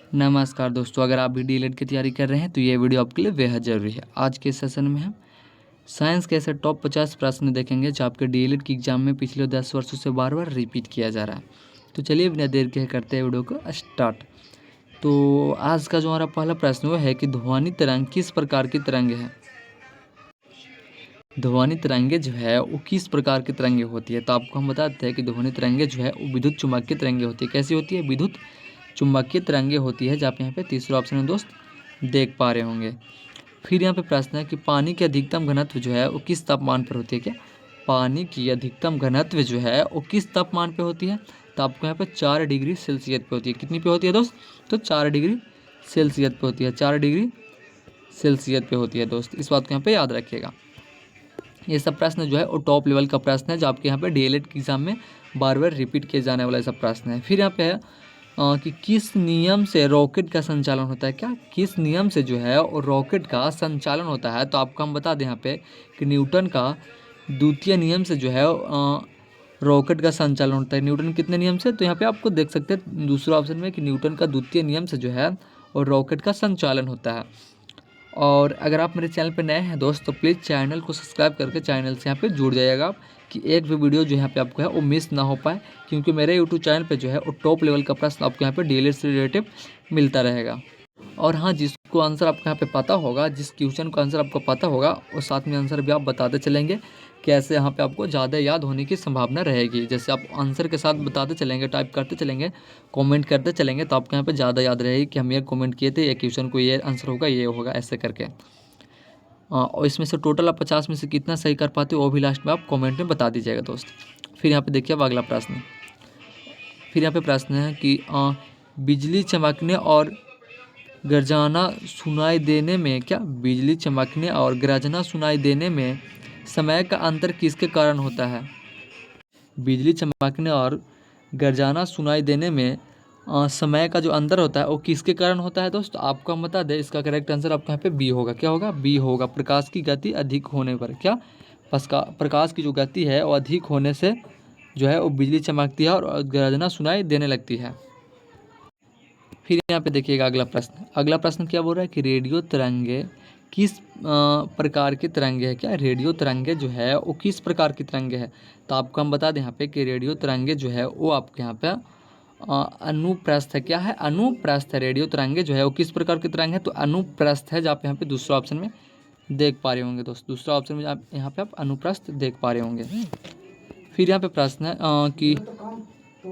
नमस्कार दोस्तों, अगर आप भी डीएलएड की तैयारी कर रहे हैं तो ये वीडियो आपके लिए बेहद ज़रूरी है। आज के सेशन में हम साइंस के ऐसे टॉप 50 प्रश्न देखेंगे जो आपके डीएलएड की एग्जाम में पिछले 10 वर्षों से बार बार रिपीट किया जा रहा है। तो चलिए बिना देर के करते हैं वीडियो को स्टार्ट। तो आज का जो हमारा पहला प्रश्न वो है कि ध्वनि तरंग किस प्रकार की तरंग है। ध्वनि तरंगे जो है वो किस प्रकार की तरंगे होती है। तो आपको हम बताते हैं कि ध्वनि तरंगे जो है वो विद्युत चुम्बकीय तरंगे होती है। कैसी होती है? विद्युत चुम्बकीय तरंगे होती है। जहाँ पे यहाँ पे तीसरा ऑप्शन है दोस्त, देख पा रहे होंगे। फिर यहाँ पे प्रश्न है कि पानी की अधिकतम घनत्व जो है वो किस तापमान पर होती है। क्या पानी की अधिकतम घनत्व जो है वो किस तापमान पे होती है? तो आपको यहाँ पे 4 डिग्री सेल्सियस पे होती है। कितनी पे होती है दोस्त? तो 4 डिग्री सेल्सियस पे होती है। 4 डिग्री सेल्सियस पे होती है दोस्त, इस बात को यहाँ पे याद रखिएगा। ये सब प्रश्न जो है वो टॉप लेवल का प्रश्न है जो आपके यहाँ पे डीएलएड की एग्जाम में बार बार रिपीट किए जाने वाला सब प्रश्न है। फिर यहाँ पे है कि किस नियम से रॉकेट का संचालन होता है। क्या किस नियम से जो है वो रॉकेट का संचालन होता है? तो आपको हम बता दें यहाँ पे कि न्यूटन का द्वितीय नियम से जो है रॉकेट का संचालन होता है। न्यूटन कितने नियम से? तो यहाँ पे आपको देख सकते हैं दूसरा ऑप्शन में कि न्यूटन का द्वितीय नियम से जो है और रॉकेट का संचालन होता है। और अगर आप मेरे चैनल पर नए हैं दोस्त तो प्लीज़ चैनल को सब्सक्राइब करके चैनल से यहाँ पे जुड़ जाइएगा आप, कि एक भी वीडियो जो यहाँ पे आपको है वो मिस ना हो पाए, क्योंकि मेरे यूट्यूब चैनल पे जो है वो टॉप लेवल का प्रश्न आपको यहाँ पे डीएलएड से रिलेटिव मिलता रहेगा। और हाँ, जिसको आंसर आपको यहाँ पे पता होगा, जिस क्वेश्चन का आंसर आपको पता होगा और साथ में आंसर भी आप बताते चलेंगे, कैसे यहाँ पे आपको ज़्यादा याद होने की संभावना रहेगी। जैसे आप आंसर के साथ बताते चलेंगे, टाइप करते चलेंगे, कमेंट करते चलेंगे, तो आपको यहाँ पे ज़्यादा याद रहेगी कि हम ये कमेंट किए थे, ये क्वेश्चन को ये आंसर होगा, ये होगा, ऐसे करके। और इसमें से टोटल आप 50 में से कितना सही कर पाते हो वो भी लास्ट में आप कमेंट में बता दीजिएगा दोस्त। फिर यहाँ पे देखिए अब अगला प्रश्न। फिर यहाँ पे प्रश्न है कि बिजली चमकने और गरजना सुनाई देने में, क्या बिजली चमकने और गरजना सुनाई देने में समय का अंतर किसके कारण होता है? बिजली चमकने और गरजाना सुनाई देने में समय का जो अंतर होता है वो किसके कारण होता है दोस्त? आपको हम बता दें, इसका करेक्ट आंसर आपके यहाँ पे बी होगा। क्या होगा? बी होगा। प्रकाश की गति अधिक होने पर। क्या प्रकाश की जो गति है वो अधिक होने से जो है वो बिजली चमकती है और गरजना सुनाई देने लगती है। फिर यहाँ पे देखिएगा अगला प्रश्न। अगला प्रश्न क्या बोल रहा है कि रेडियो तरंगे किस प्रकार की तरंगे है। क्या रेडियो तरंगे जो है वो किस प्रकार की तरंगे है? तो आपको हम बता दें यहाँ पे कि रेडियो तरंगे जो है वो आपके यहाँ पे अनुप्रस्थ है। क्या है? अनुप्रस्थ है। रेडियो तरंगे जो है वो किस प्रकार की तरंग है? तो अनुप्रस्थ है। जो आप यहाँ पे दूसरा ऑप्शन में देख पा रहे होंगे दोस्त, दूसरा ऑप्शन में आप यहाँ पे आप अनुप्रस्थ देख पा रहे होंगे। फिर यहाँ पे प्रश्न है कि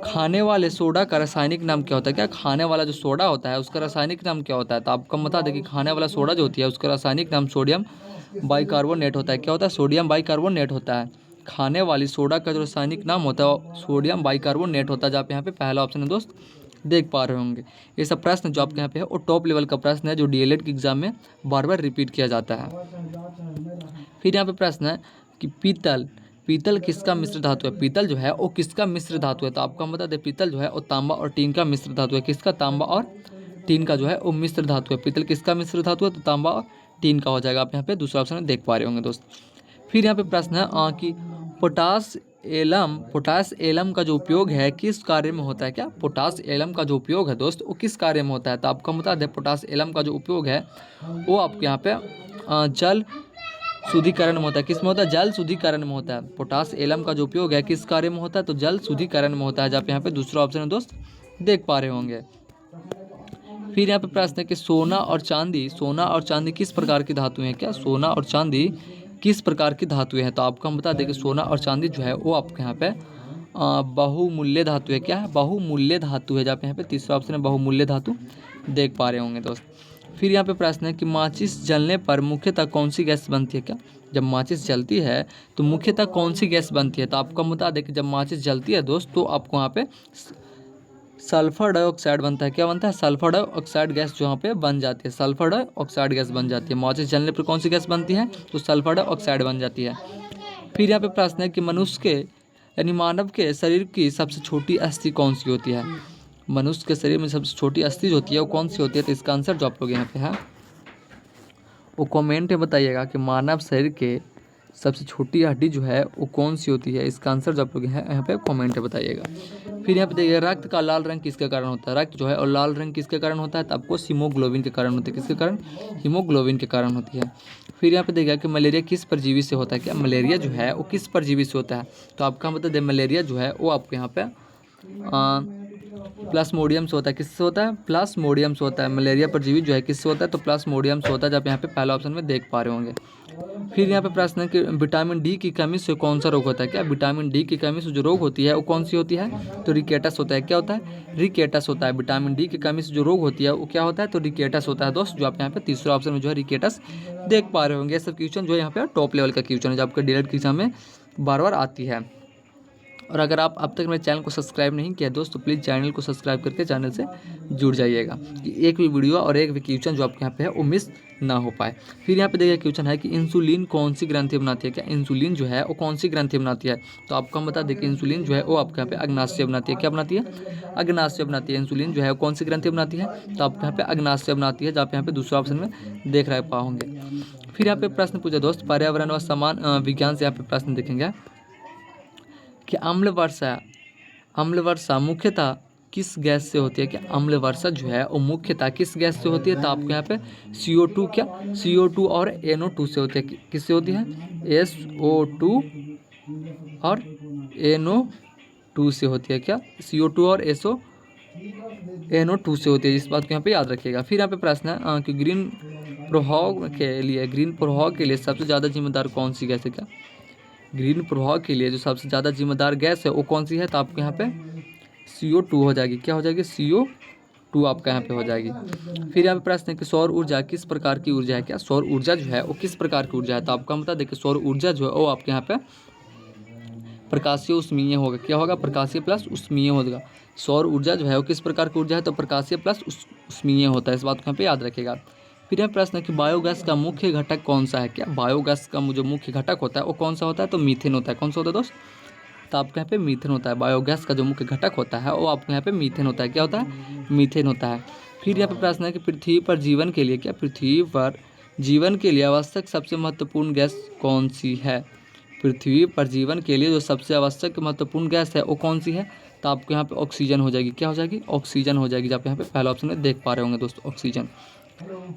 खाने वाले सोडा का रासायनिक नाम क्या होता है। क्या खाने वाला जो सोडा होता है उसका रासायनिक नाम क्या होता है? तो आपको बता दें कि खाने वाला सोडा जो होती है उसका रासायनिक नाम सोडियम बाइकार्बोनेट होता है। क्या होता है? सोडियम बाइकार्बोनेट होता है। खाने वाली सोडा का जो रासायनिक नाम होता है वो सोडियम बाइकार्बोनेट होता है। जहाँ पे यहाँ पे पहला ऑप्शन है दोस्त, देख पा रहे होंगे। ये सब प्रश्न जो आपके यहाँ पे है वो टॉप लेवल का प्रश्न है जो डीएलएड के एग्जाम में बार बार रिपीट किया जाता है। फिर यहाँ पे प्रश्न है कि पीतल किसका मिश्र धातु है। पीतल जो है वो किसका मिश्र धातु है? तो आपको हम बता दें पीतल जो है वो तांबा और टीन का मिश्र धातु है। किसका? तांबा और टीन का जो है वो मिश्र धातु है। पीतल किसका मिश्र धातु है? तो तांबा और टीन का हो जाएगा। आप यहाँ पे दूसरा ऑप्शन में देख पा रहे होंगे दोस्त। फिर यहाँ पे प्रश्न है कि पोटास एलम का जो उपयोग है किस कार्य में होता है। क्या पोटास एलम का जो उपयोग है दोस्त वो किस कार्य में होता है? तो आपको हम बता दें पोटास एलम का जो उपयोग है वो आपके यहाँ पे जल शुद्धिकरण में होता है। किस में होता है? जल शुद्धिकरण में होता है। पोटास एलम का जो उपयोग है किस कार्य में होता है? तो जल शुद्धिकरण में होता है। जब यहाँ पे दूसरा ऑप्शन है दोस्त, देख पा रहे होंगे। फिर यहाँ पे प्रश्न है कि सोना और चांदी किस प्रकार की धातु है। क्या सोना और चांदी किस प्रकार की धातु है? तो आपको हम बता दें कि सोना और चांदी जो है वो आपके यहाँ पे बहुमूल्य धातु है। क्या है? बहुमूल्य धातु है। जहाँ पे यहाँ पे तीसरा ऑप्शन है बहुमूल्य धातु, देख पा रहे होंगे दोस्त। फिर यहाँ पे प्रश्न है कि माचिस जलने पर मुख्यतः कौन सी गैस बनती है। क्या जब माचिस जलती है तो मुख्यतः कौन सी गैस बनती है? तो आपको हम बता दें कि जब माचिस जलती है दोस्त तो आपको यहाँ पे सल्फर डाइऑक्साइड बनता है। क्या बनता है? सल्फर डाइऑक्साइड गैस जो यहाँ पे बन जाती है। सल्फर डाइऑक्साइड गैस बन जाती है। माचिस जलने पर कौन सी गैस बनती है? तो सल्फर डाइऑक्साइड बन जाती है। फिर यहाँ पे प्रश्न है कि मनुष्य के यानी मानव के शरीर की सबसे छोटी अस्थि कौन सी होती है। मनुष्य के शरीर में सबसे छोटी अस्थि जो होती है वो कौन सी होती है? तो इसका आंसर जो आप लोग यहाँ पे है वो कमेंट में बताइएगा कि मानव शरीर के सबसे छोटी हड्डी जो है वो कौन सी होती है? इसका आंसर जो आप लोग हैं यहाँ पे कमेंट में बताइएगा। फिर यहाँ पे देखिए रक्त का लाल रंग किसके कारण होता है? रक्त जो है और लाल रंग किसके कारण होता है? तो आपको हीमोग्लोबिन के कारण होती है। किसके कारण? हीमोग्लोबिन के कारण होती है। फिर यहाँ पे देखिएगा कि मलेरिया किस परजीवी से होता है? क्या मलेरिया जो है वो किस परजीवी से होता है? तो आपका बता दें मलेरिया जो है वो आपको यहाँ पे प्लाज्मोडियम से होता है। किससे होता है? प्लाज्मोडियम से होता है। मलेरिया परजीवी जो है किससे होता है? तो प्लाज्मोडियम से होता है, जब यहाँ पे पहला ऑप्शन में देख पा रहे होंगे। फिर यहाँ पे प्रश्न है कि विटामिन डी की कमी से कौन सा रोग होता है? क्या विटामिन डी की कमी से जो रोग होती है वो कौन सी होती है? तो रिकेटस होता है। क्या होता है? रिकेटस होता है। विटामिन डी की कमी से जो रोग होती है वो क्या होता है? तो रिकेटस होता है दोस्त, जो आप यहाँ पे तीसरा ऑप्शन में जो है रिकेटस देख पा रहे होंगे। ये सब क्वेश्चन जो है यहाँ पे टॉप लेवल का क्वेश्चन है, जो आपके डीएलएड के एग्जाम में बार बार आती है। और अगर आप अब तक मेरे चैनल को सब्सक्राइब नहीं किया दोस्त, तो प्लीज़ चैनल को सब्सक्राइब करके चैनल से जुड़ जाइएगा कि एक भी वीडियो और एक भी क्वेश्चन जो आपके यहाँ पे है वो मिस ना हो पाए। फिर यहाँ पे देखिए क्वेश्चन है कि इंसुलिन कौन सी ग्रंथि बनाती है? क्या इंसुलिन जो है वो कौन सी ग्रंथि बनाती है? तो आपको हम बता दें कि इंसुलिन जो है वो आपके यहाँ पे अग्नाशय बनाती है। क्या बनाती है? अग्नाशय बनाती है। इंसुलिन जो है वो कौन सी ग्रंथि बनाती है? तो आपके यहाँ पे अग्नाशय बनाती है, जो आप यहाँ पे दूसरा ऑप्शन में देख रहे पाओगे। फिर यहाँ पे प्रश्न पूछा दोस्त, पर्यावरण व समान विज्ञान से यहाँ पे प्रश्न देखेंगे कि अम्ल वर्षा मुख्यतः किस गैस से होती है? क्या अम्ल वर्षा जो है वो मुख्यतः किस गैस से होती है? तो आपको यहाँ पे CO2 क्या CO2 और NO2 से होती है। किससे होती है? SO2 और NO2 से होती है। क्या? CO2 और NO2 से होती है। इस बात को यहाँ पे याद रखिएगा। फिर यहाँ पे प्रश्न है कि ग्रीन प्रभाव के लिए सबसे ज़्यादा जिम्मेदार कौन सी गैस है? क्या ग्रीन प्रभाव के लिए जो सबसे ज़्यादा जिम्मेदार गैस है वो कौन सी है? तो आपको यहाँ पे CO2 हो जाएगी। क्या हो जाएगी? CO2 आपका यहाँ पे हो जाएगी। फिर यहाँ पे प्रश्न है कि सौर ऊर्जा किस प्रकार की ऊर्जा है? क्या सौर ऊर्जा जो है वो किस प्रकार की ऊर्जा है? तो आपको हम बता दें कि सौर ऊर्जा जो है वो आपके यहाँ पे प्रकाशीय उष्मीय होगा। क्या होगा? प्रकाशीय प्लस उष्मीय होगा। सौर ऊर्जा जो है वो किस प्रकार की ऊर्जा है? तो प्रकाशीय प्लस उष्मीय होता है। इस बात को यहाँ पे याद रखेगा। फिर यह प्रश्न है कि बायोगैस का मुख्य घटक कौन सा है? क्या बायोगैस का जो मुख्य घटक होता है वो कौन सा होता है? तो मीथेन होता है। कौन सा होता है दोस्त? तो आपके यहाँ पे मीथेन होता है। बायोगैस का जो मुख्य घटक होता है वो आपके यहाँ पे मीथेन होता है। क्या होता है? मीथेन होता है। फिर यहाँ पे प्रश्न है कि पृथ्वी पर जीवन के लिए आवश्यक सबसे महत्वपूर्ण गैस कौन सी है? पृथ्वी पर जीवन के लिए जो सबसे आवश्यक महत्वपूर्ण गैस है वो कौन सी है? तो आपको यहाँ पे ऑक्सीजन हो जाएगी। क्या हो जाएगी? ऑक्सीजन हो जाएगी, जो आप यहाँ पे पहला ऑप्शन में देख पा रहे होंगे दोस्त, ऑक्सीजन।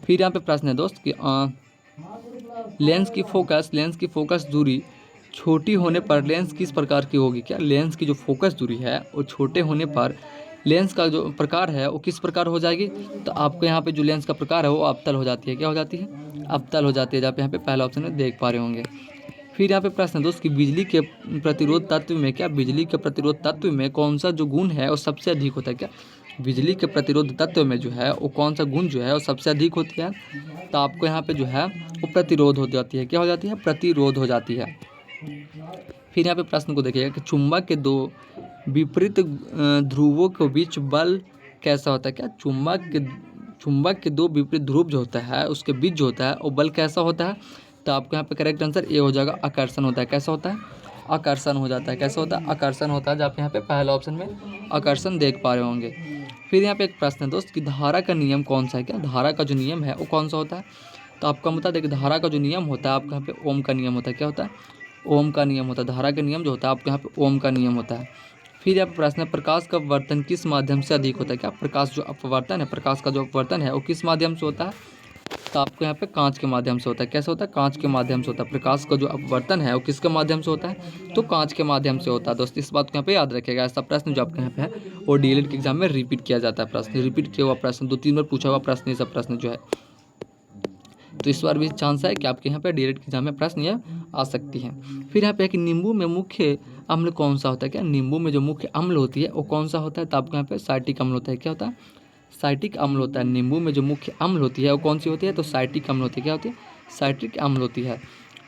फिर यहाँ पे प्रश्न है दोस्त कि लेंस की फोकस दूरी छोटी होने पर लेंस किस प्रकार की होगी? क्या लेंस की जो फोकस दूरी है वो छोटे होने पर लेंस का जो प्रकार है वो किस प्रकार हो जाएगी? तो आपको यहाँ पे जो लेंस का प्रकार है वो अवतल हो जाती है। क्या हो जाती है? अवतल हो जाती है, जब यहाँ पे पहला ऑप्शन में देख पा रहे होंगे। फिर यहाँ पे प्रश्न है दोस्त कि बिजली के प्रतिरोध तत्व में कौन सा जो गुण है वो सबसे अधिक होता है? क्या बिजली के प्रतिरोध तत्व में जो है वो कौन सा गुण जो है वो सबसे अधिक होती है? तो आपको यहाँ पे जो है वो प्रतिरोध हो जाती है। क्या हो जाती है? प्रतिरोध हो जाती है। फिर यहाँ पे प्रश्न को देखिएगा कि चुंबक के दो विपरीत ध्रुवों के बीच बल कैसा होता है? क्या चुंबक के दो विपरीत ध्रुव जो होता है उसके बीच जो होता है वो बल कैसा होता है? तो आपको यहाँ पे करेक्ट आंसर ए हो जाएगा, आकर्षण होता है। कैसा होता है? आकर्षण हो जाता है। कैसा होता है? आकर्षण होता है, जब आप यहाँ पे पहला ऑप्शन में आकर्षण देख पा रहे होंगे। फिर यहाँ पे एक प्रश्न है दोस्त कि धारा का नियम कौन सा है? क्या धारा का जो नियम है वो कौन सा होता है? तो आपको बता दें कि धारा का जो नियम होता है आपके यहाँ पे ओम का नियम होता है। क्या होता है? ओम का नियम होता है। धारा का नियम जो होता है आपके यहाँ पे ओम का नियम होता है। फिर यहाँ पे प्रश्न है प्रकाश का अपवर्तन किस माध्यम से अधिक होता है? क्या प्रकाश का जो अपवर्तन है वो किस माध्यम से होता है? तो आपको यहाँ पे कांच के माध्यम से होता है। कैसे होता है? कांच के माध्यम से होता है। प्रकाश का जो अपवर्तन है वो किसके माध्यम से होता है? तो कांच के माध्यम से होता है दोस्त। इस बात को यहाँ पे याद रखिएगा। ऐसा प्रश्न जो आपके यहाँ पे है वो डीएलएड के एग्जाम में रिपीट किया जाता है। प्रश्न रिपीट किया हुआ प्रश्न 2-3 बार पूछा हुआ प्रश्न, ये सब प्रश्न जो है, तो इस बार भी चांस है कि आपके यहाँ पे डीएलएड के एग्जाम में प्रश्न ये आ सकती हैं। फिर यहाँ पे है कि नींबू में मुख्य अम्ल कौन सा होता है? क्या नींबू में जो मुख्य अम्ल होती है वो कौन सा होता है? तो आपके यहाँ पे साइट्रिक अम्ल होता है। क्या होता है? साइट्रिक अम्ल होता है। नींबू में जो मुख्य अम्ल होती है वो कौन सी होती है? तो साइट्रिक अम्ल होती है। क्या होती है? साइट्रिक अम्ल होती है।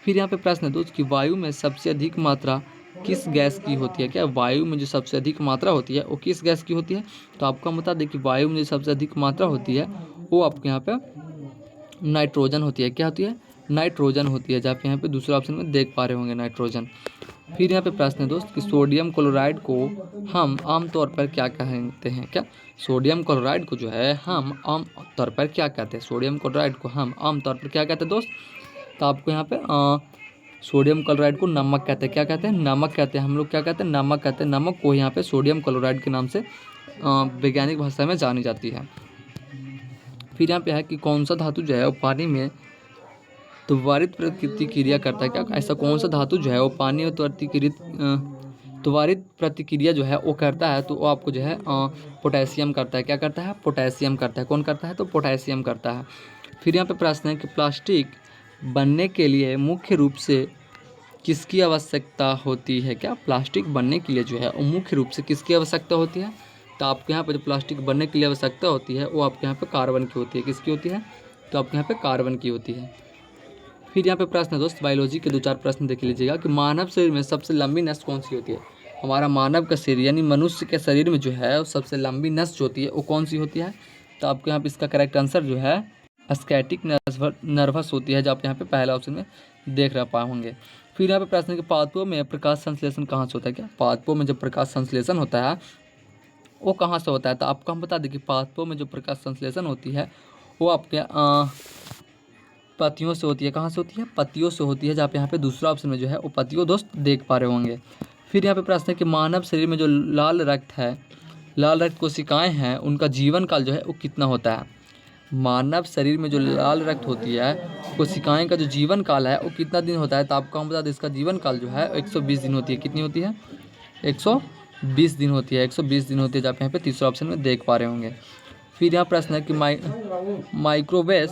फिर यहाँ पे प्रश्न है दोस्त कि वायु में सबसे अधिक मात्रा किस गैस की होती है? क्या वायु में जो सबसे अधिक मात्रा होती है वो किस गैस की होती है? तो आपको बता दें कि वायु में जो सबसे अधिक मात्रा होती है वो आपके यहाँ पे नाइट्रोजन होती है। क्या होती है? नाइट्रोजन होती है, जहाँ पे यहाँ पे दूसरे ऑप्शन में देख पा रहे होंगे नाइट्रोजन। फिर यहाँ पे प्रश्न है दोस्त कि सोडियम क्लोराइड को हम आमतौर पर क्या कहते हैं? क्या सोडियम क्लोराइड को जो है हम आमतौर पर क्या कहते हैं? सोडियम क्लोराइड को हम आमतौर पर क्या कहते हैं दोस्त? तो आपको यहाँ पे सोडियम क्लोराइड को नमक कहते हैं। क्या कहते हैं? नमक कहते हैं। हम लोग क्या कहते हैं? नमक कहते हैं। नमक को यहाँ पे सोडियम क्लोराइड के नाम से वैज्ञानिक भाषा में जानी जाती है। फिर यहाँ पे है कि कौन सा धातु जो है वो पानी में त्वरित प्रतिक्रिया करता है। क्या ऐसा कौन सा धातु जो है वो पानी में त्वरित प्रतिक्रिया जो है वो करता है, तो वो आपको जो है पोटेशियम करता है। क्या करता है? पोटेशियम करता है। कौन करता है? तो पोटेशियम करता है। फिर यहाँ पे प्रश्न है कि प्लास्टिक बनने के लिए मुख्य रूप से किसकी आवश्यकता होती है? क्या प्लास्टिक बनने के लिए जो है वो मुख्य रूप से किसकी आवश्यकता होती है? तो आपके यहाँ पे जो प्लास्टिक बनने के लिए आवश्यकता होती है वो आपके यहाँ पे कार्बन की होती है। किसकी होती है? तो आपके यहाँ पे कार्बन की होती है। फिर यहाँ पे प्रश्न है दोस्त, बायोलॉजी के 2-4 प्रश्न देख लीजिएगा कि मानव शरीर में सबसे लंबी नस कौन सी होती है? हमारा मानव का शरीर यानी मनुष्य के शरीर में जो है वो सबसे लंबी नस जो होती है वो कौन सी होती है? तो आपके यहाँ पे इसका करेक्ट आंसर जो है स्कैटिक नर्वस होती है, जो आप यहाँ पे पहला ऑप्शन में देख रह पाएंगे। फिर यहाँ पे प्रश्न है कि पादपों में प्रकाश संश्लेषण कहाँ से होता है? क्या पादपों में जब प्रकाश संश्लेषण होता है वो कहाँ से होता है? तो आपको हम बता दें कि पादपों में जो प्रकाश संश्लेषण होती है वो आपके पत्तियों से होती है। कहाँ से होती है? पत्तियों से होती है, जहाँ पे यहाँ पे दूसरा ऑप्शन में जो है वो पत्तियों दोस्त देख पा रहे होंगे। फिर यहाँ पे प्रश्न है कि मानव शरीर में जो लाल रक्त है, लाल रक्त कोशिकाएं हैं, उनका जीवन काल जो है वो कितना होता है? मानव शरीर में जो लाल रक्त होती है कोशिकाएं का जो जीवन काल है वो कितना दिन होता है? तो आपको हम बता दें इसका जीवन काल जो है 120 दिन होती है। कितनी होती है? 120 दिन होती है। 120 दिन होती है, जहाँ पे यहाँ पे तीसरा ऑप्शन में देख पा रहे होंगे। फिर यहाँ प्रश्न है कि माइक्रोवेव